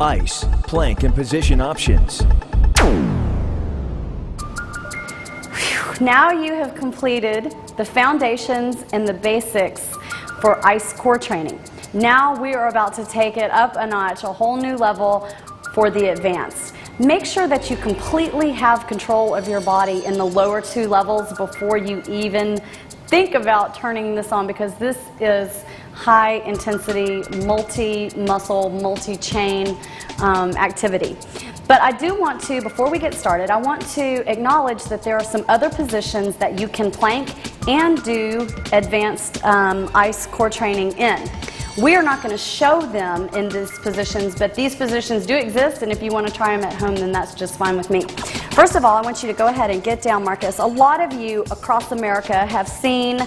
ice, plank, and position options. Now you have completed the foundations and the basics for ICE core training. Now we are about to take it up a notch, a whole new level for the advanced. Make sure that you completely have control of your body in the lower two levels before you even think about turning this on, because this is high intensity, multi-muscle, multi-chain activity. But I do want to, before we get started, I want to acknowledge that there are some other positions that you can plank and do advanced ICE core training in. We are not going to show them in these positions, but these positions do exist, and if you want to try them at home, then that's just fine with me. First of all, I want you to go ahead and get down, Marcus. A lot of you across America have seen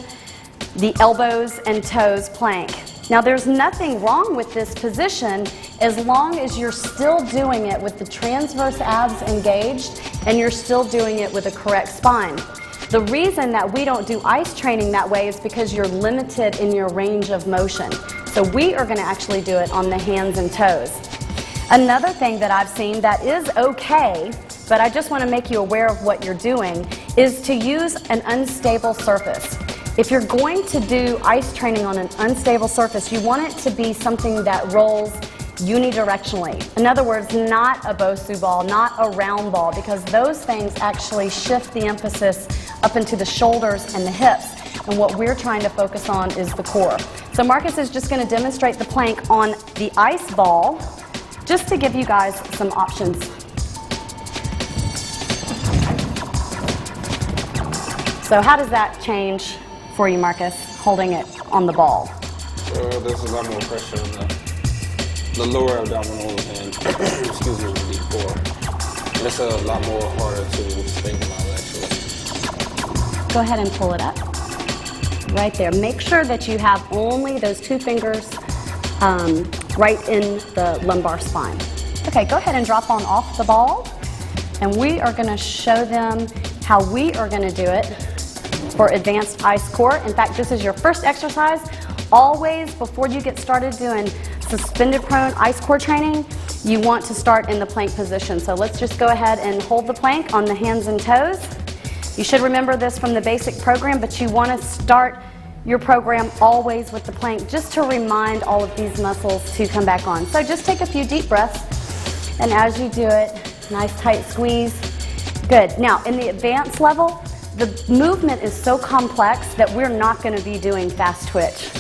the elbows and toes plank. Now, there's nothing wrong with this position as long as you're still doing it with the transverse abs engaged and you're still doing it with a correct spine. The reason that we don't do ICE training that way is because you're limited in your range of motion. So we are going to actually do it on the hands and toes. Another thing that I've seen that is okay, but I just want to make you aware of what you're doing, is to use an unstable surface. If you're going to do ICE training on an unstable surface, you want it to be something that rolls unidirectionally. In other words, not a Bosu ball, not a round ball, because those things actually shift the emphasis up into the shoulders and the hips. And what we're trying to focus on is the core. So Marcus is just going to demonstrate the plank on the ice ball, just to give you guys some options. So how does that change for you, Marcus, holding it on the ball? There's a lot more pressure on the lower abdominal and excuse me, the core. And it's a lot more harder to think about, actually. Go ahead and pull it up. Right there. Make sure that you have only those two fingers right in the lumbar spine. Okay, go ahead and drop on off the ball. And we are going to show them how we are going to do it for advanced ICE core. In fact, this is your first exercise. Always, before you get started doing suspended prone ICE core training, you want to start in the plank position. So let's just go ahead and hold the plank on the hands and toes. You should remember this from the basic program, but you want to start your program always with the plank, just to remind all of these muscles to come back on. So just take a few deep breaths, and as you do it, nice tight squeeze. Good. Now, in the advanced level, the movement is so complex that we're not going to be doing fast twitch.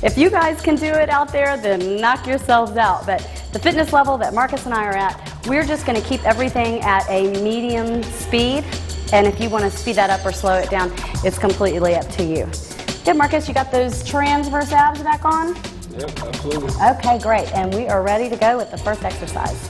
If you guys can do it out there, then knock yourselves out. But the fitness level that Marcus and I are at, we're just going to keep everything at a medium speed. And if you want to speed that up or slow it down, it's completely up to you. Good, Marcus, you got those transverse abs back on? Yep, absolutely. Okay, great. And we are ready to go with the first exercise.